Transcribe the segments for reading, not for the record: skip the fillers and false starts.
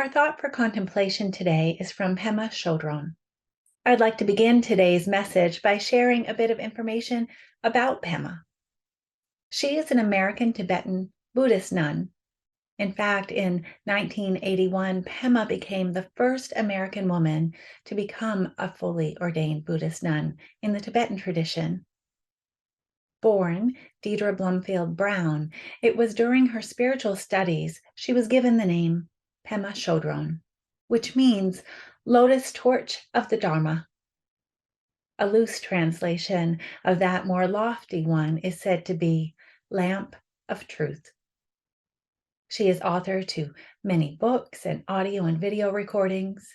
Our thought for contemplation today is from Pema Chödrön. I'd like to begin today's message by sharing a bit of information about Pema. She is an American Tibetan Buddhist nun. In fact, in 1981, Pema became the first American woman to become a fully ordained Buddhist nun in the Tibetan tradition. Born Deidre Blumfield Brown, it was during her spiritual studies she was given the name Pema Chödrön, which means lotus torch of the Dharma. A loose translation of that more lofty one is said to be lamp of truth. She is author to many books and audio and video recordings.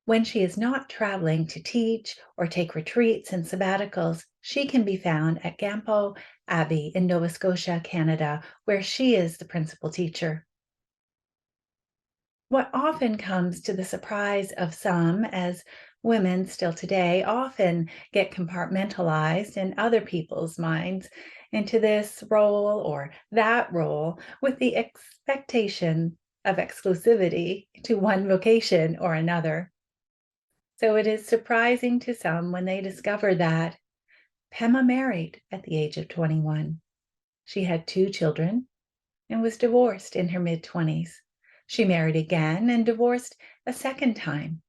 When she is not traveling to teach or take retreats and sabbaticals, she can be found at Gampo Abbey in Nova Scotia, Canada, where she is the principal teacher. What often comes to the surprise of some, as women still today often get compartmentalized in other people's minds into this role or that role with the expectation of exclusivity to one vocation or another. So it is surprising to some when they discover that Pema married at the age of 21. She had 2 children and was divorced in her mid-20s. She married again and divorced a second time.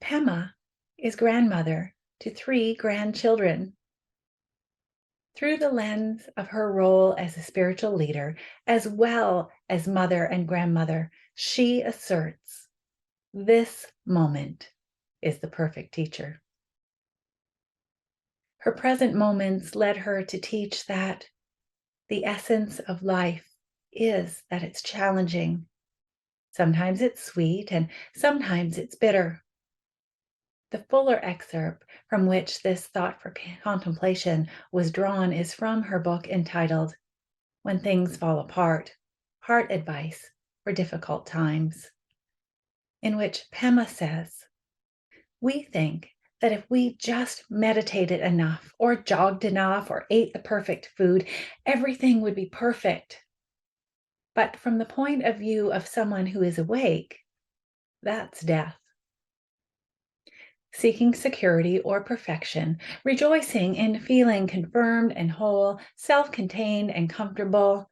Pema is grandmother to 3 grandchildren. Through the lens of her role as a spiritual leader, as well as mother and grandmother, she asserts, this moment is the perfect teacher. Her present moments led her to teach that the essence of life is that it's challenging. Sometimes it's sweet and sometimes it's bitter. The fuller excerpt from which this thought for contemplation was drawn is from her book entitled When Things Fall Apart, Heart Advice for Difficult Times, in which Pema says, we think that if we just meditated enough or jogged enough or ate the perfect food, everything would be perfect. But from the point of view of someone who is awake, that's death. Seeking security or perfection, rejoicing in feeling confirmed and whole, self-contained and comfortable,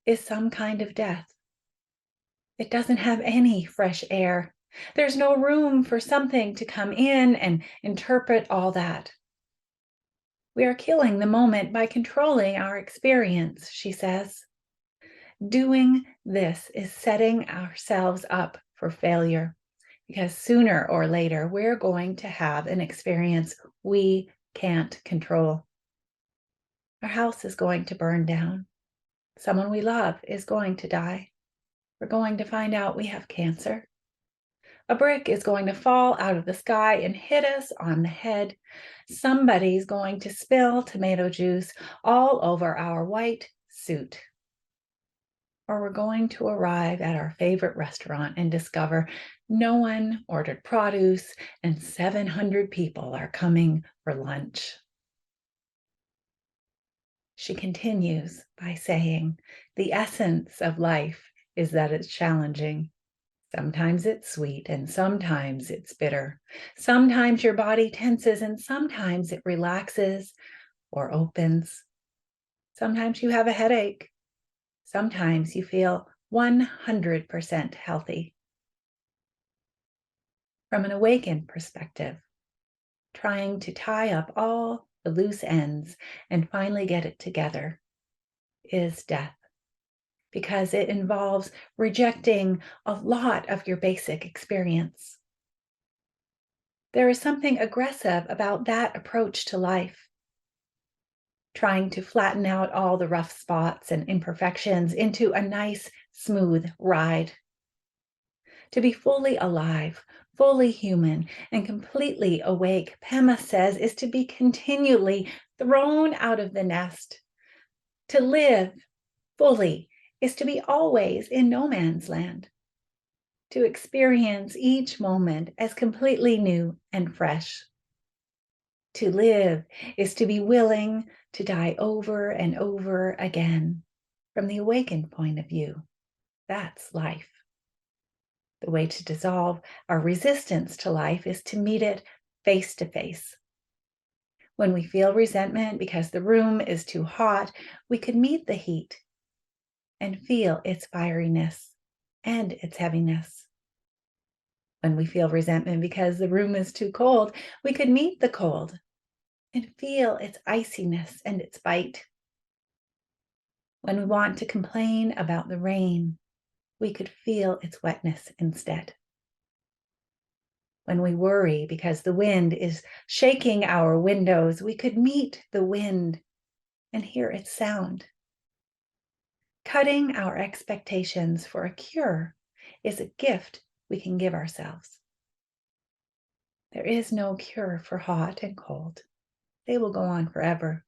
is some kind of death. It doesn't have any fresh air. There's no room for something to come in and interpret all that. We are killing the moment by controlling our experience, she says. Doing this is setting ourselves up for failure, because sooner or later we're going to have an experience we can't control. Our house is going to burn down. Someone we love is going to die. We're going to find out we have cancer. A brick is going to fall out of the sky and hit us on the head. Somebody's going to spill tomato juice all over our white suit. Or we're going to arrive at our favorite restaurant and discover no one ordered produce and 700 people are coming for lunch. She continues by saying, the essence of life is that it's challenging. Sometimes it's sweet and sometimes it's bitter. Sometimes your body tenses and sometimes it relaxes or opens. Sometimes you have a headache. Sometimes you feel 100% healthy. From an awakened perspective, trying to tie up all the loose ends and finally get it together is death, because it involves rejecting a lot of your basic experience. There is something aggressive about that approach to life. Trying to flatten out all the rough spots and imperfections into a nice, smooth ride. To be fully alive, fully human, and completely awake, Pema says, is to be continually thrown out of the nest. To live fully is to be always in no man's land. To experience each moment as completely new and fresh. To live is to be willing to die over and over again. From the awakened point of view, that's life. The way to dissolve our resistance to life is to meet it face to face. When we feel resentment because the room is too hot, we could meet the heat and feel its fieriness and its heaviness. When we feel resentment because the room is too cold, we could meet the cold and feel its iciness and its bite. When we want to complain about the rain, we could feel its wetness instead. When we worry because the wind is shaking our windows, we could meet the wind and hear its sound. Cutting our expectations for a cure is a gift we can give ourselves. There is no cure for hot and cold. They will go on forever.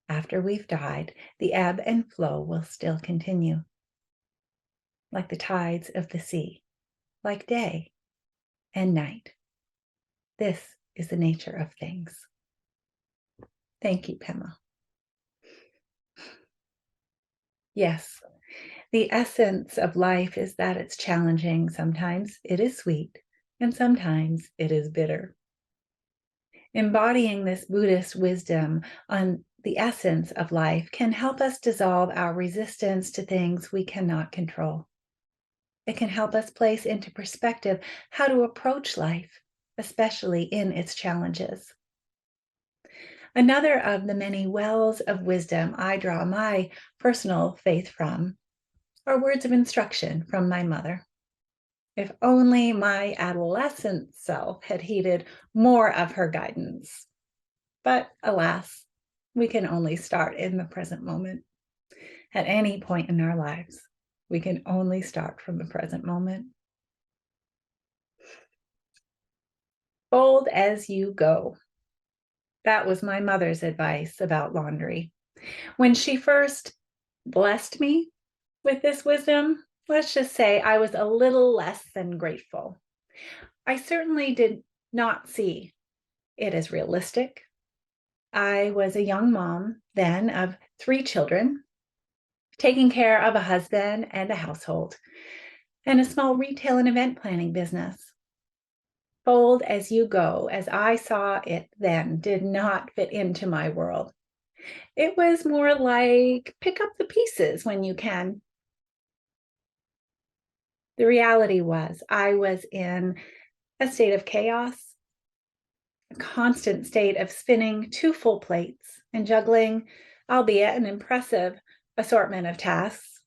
After we've died, the ebb and flow will still continue, like the tides of the sea, like day and night. This is the nature of things. Thank you, Pema. Yes, the essence of life is that it's challenging. Sometimes it is sweet, and sometimes it is bitter. Embodying this Buddhist wisdom on the essence of life can help us dissolve our resistance to things we cannot control. It can help us place into perspective how to approach life, especially in its challenges. Another of the many wells of wisdom I draw my personal faith from are words of instruction from my mother. If only my adolescent self had heeded more of her guidance. But alas, we can only start in the present moment. At any point in our lives, we can only start from the present moment. Fold as you go. That was my mother's advice about laundry. When she first blessed me with this wisdom, let's just say I was a little less than grateful. I certainly did not see it as realistic. I was a young mom then of 3 children, taking care of a husband and a household, and a small retail and event planning business. Fold as you go, as I saw it then, did not fit into my world. It was more like pick up the pieces when you can. The reality was I was in a state of chaos, a constant state of spinning 2 full plates and juggling, albeit an impressive assortment of tasks,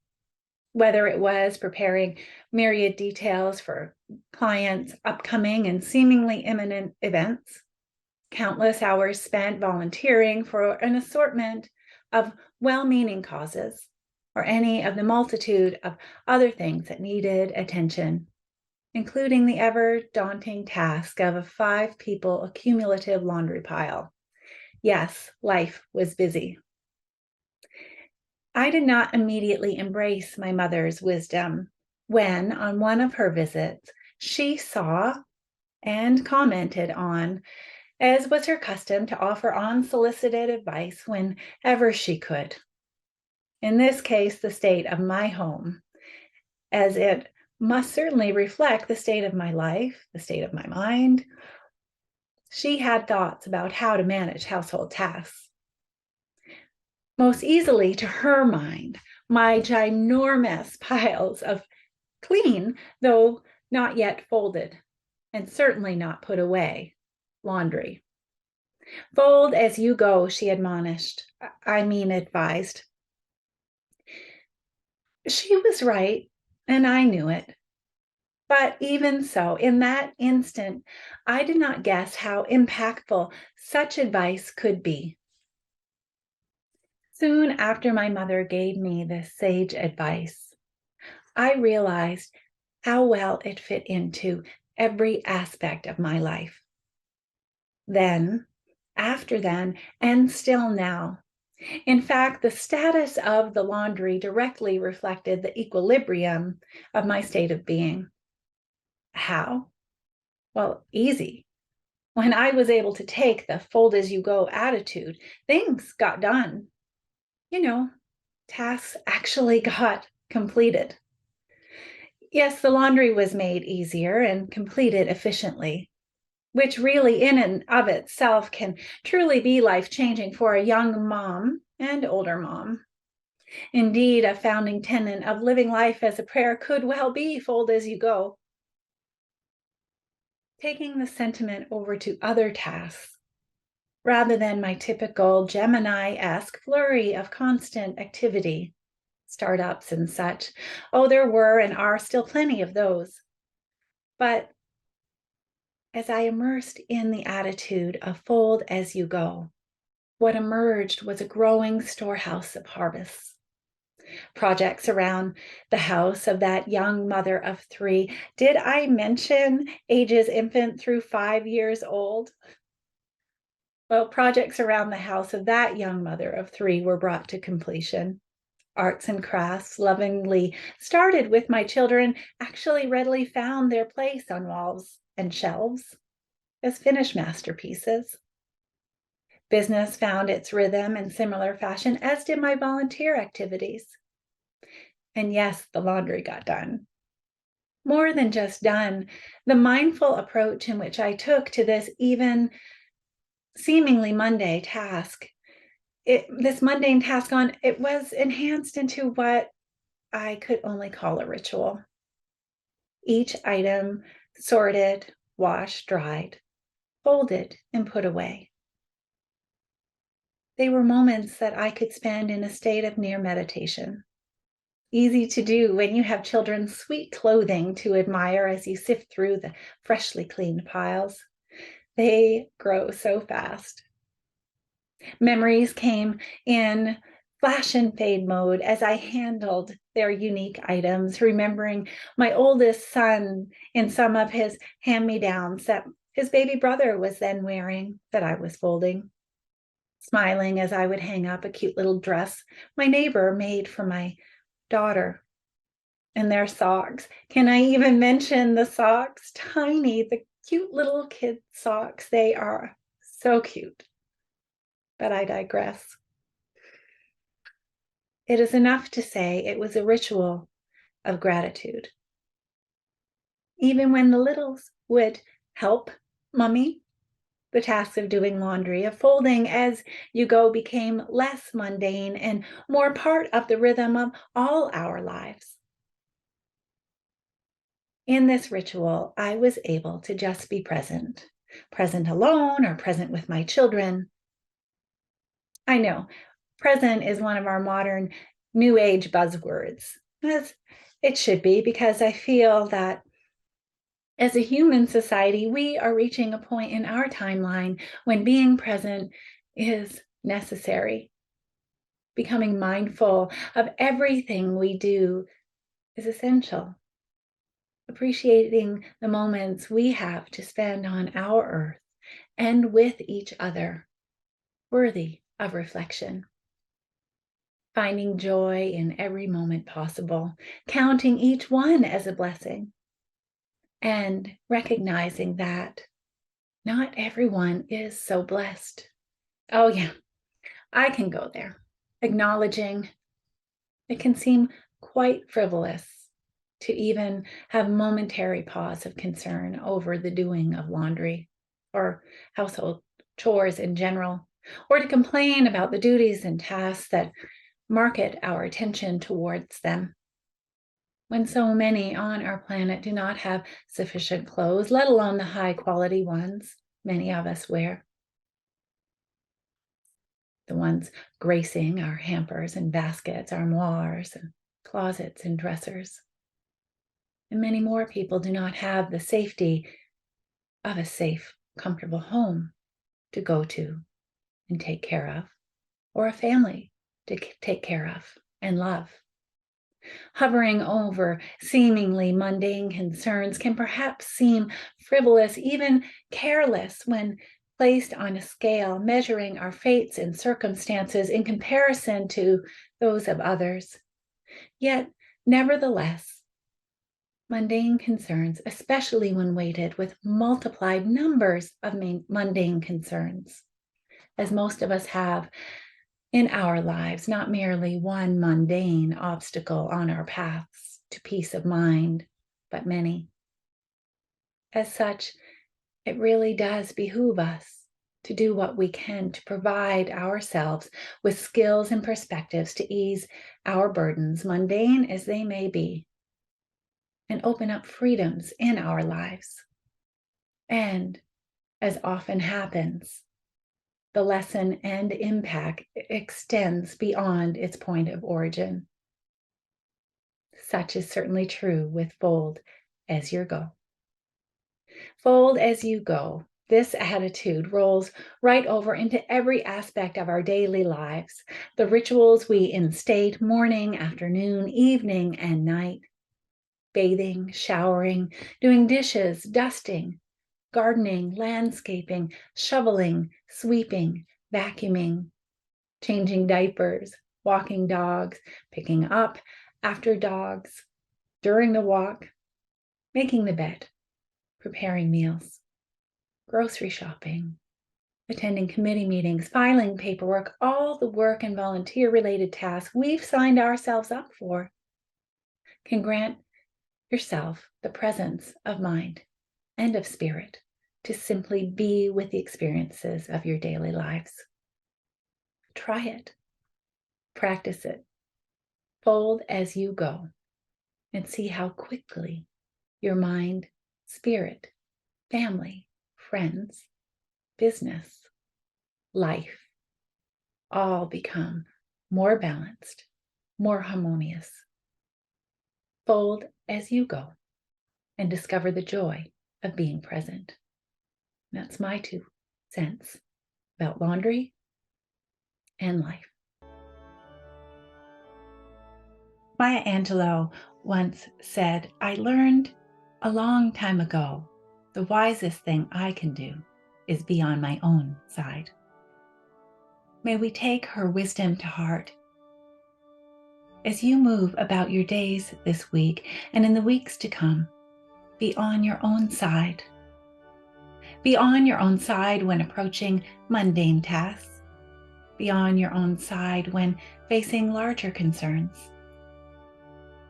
whether it was preparing myriad details for clients' upcoming and seemingly imminent events, countless hours spent volunteering for an assortment of well-meaning causes, or any of the multitude of other things that needed attention, including the ever-daunting task of a 5-people cumulative laundry pile. Yes, life was busy. I did not immediately embrace my mother's wisdom when, on one of her visits, she saw and commented on, as was her custom to offer unsolicited advice whenever she could. In this case, the state of my home, as it must certainly reflect the state of my life, the state of my mind. She had thoughts about how to manage household tasks. Most easily, to her mind, my ginormous piles of clean, though not yet folded, and certainly not put away, laundry. Fold as you go, she admonished, advised. She was right, and I knew it. But even so, in that instant, I did not guess how impactful such advice could be. Soon after my mother gave me this sage advice, I realized how well it fit into every aspect of my life. Then, after then, and still now. In fact, the status of the laundry directly reflected the equilibrium of my state of being. How? Well, easy. When I was able to take the fold as you go attitude, things got done. Tasks actually got completed. Yes, the laundry was made easier and completed efficiently, which really in and of itself can truly be life-changing for a young mom and older mom. Indeed, a founding tenet of living life as a prayer could well be fold as you go. Taking the sentiment over to other tasks, rather than my typical Gemini-esque flurry of constant activity, startups and such. Oh, there were and are still plenty of those. But as I immersed in the attitude of fold as you go, what emerged was a growing storehouse of harvests. Projects around the house of that young mother of 3. Did I mention ages infant through 5 years old? Well, projects around the house of that young mother of 3 were brought to completion. Arts and crafts, lovingly started with my children, actually readily found their place on walls and shelves as finished masterpieces. Business found its rhythm in similar fashion, as did my volunteer activities. And yes, the laundry got done. More than just done, the mindful approach in which I took to this even seemingly mundane task, it was enhanced into what I could only call a ritual. Each item sorted, washed, dried, folded, and put away. They were moments that I could spend in a state of near meditation. Easy to do when you have children's sweet clothing to admire as you sift through the freshly cleaned piles. They grow so fast. Memories came in flash and fade mode as I handled their unique items, remembering my oldest son in some of his hand-me-downs that his baby brother was then wearing that I was folding, smiling as I would hang up a cute little dress my neighbor made for my daughter, and their socks. Can I even mention the socks? Tiny, the cute little kid socks. They are so cute. But I digress. It is enough to say it was a ritual of gratitude. Even when the littles would help Mummy, the task of doing laundry, of folding as you go became less mundane and more part of the rhythm of all our lives. In this ritual, I was able to just be present, present alone or present with my children. I know, present is one of our modern new age buzzwords, as it should be, because I feel that as a human society, we are reaching a point in our timeline when being present is necessary. Becoming mindful of everything we do is essential. Appreciating the moments we have to spend on our earth and with each other, worthy of reflection. Finding joy in every moment possible, counting each one as a blessing, and recognizing that not everyone is so blessed. Oh yeah, I can go there. Acknowledging it can seem quite frivolous to even have momentary pause of concern over the doing of laundry or household chores in general, or to complain about the duties and tasks that market our attention towards them. When so many on our planet do not have sufficient clothes, let alone the high quality ones many of us wear, the ones gracing our hampers and baskets, armoires and closets and dressers. And many more people do not have the safety of a safe, comfortable home to go to and take care of, or a family to take care of and love. Hovering over seemingly mundane concerns can perhaps seem frivolous, even careless, when placed on a scale measuring our fates and circumstances in comparison to those of others. Yet, nevertheless, mundane concerns, especially when weighted with multiplied numbers of mundane concerns, as most of us have in our lives, not merely one mundane obstacle on our paths to peace of mind but many. As such, it really does behoove us to do what we can to provide ourselves with skills and perspectives to ease our burdens, mundane as they may be, and open up freedoms in our lives. And as often happens, the lesson and impact extends beyond its point of origin. Such is certainly true with Fold as you go. Fold as you go. This attitude rolls right over into every aspect of our daily lives, the rituals we instate morning, afternoon, evening, and night. Bathing, showering, doing dishes, dusting, gardening, landscaping, shoveling, sweeping, vacuuming, changing diapers, walking dogs, picking up after dogs, during the walk, making the bed, preparing meals, grocery shopping, attending committee meetings, filing paperwork, all the work and volunteer-related tasks we've signed ourselves up for can grant yourself the presence of mind and of spirit to simply be with the experiences of your daily lives. Try it. Practice it. Fold as you go and see how quickly your mind, spirit, family, friends, business, life all become more balanced, more harmonious. Fold as you go and discover the joy of being present. That's my 2 cents about laundry and life. Maya Angelou once said, "I learned a long time ago, the wisest thing I can do is be on my own side." May we take her wisdom to heart. As you move about your days this week and in the weeks to come, be on your own side. Be on your own side when approaching mundane tasks. Be on your own side when facing larger concerns.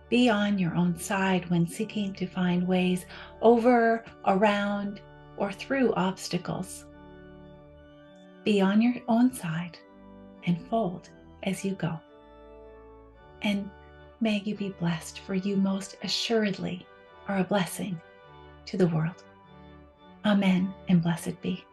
Be on your own side when seeking to find ways over, around, or through obstacles. Be on your own side and fold as you go. And may you be blessed, for you most assuredly are a blessing to the world. Amen, and blessed be.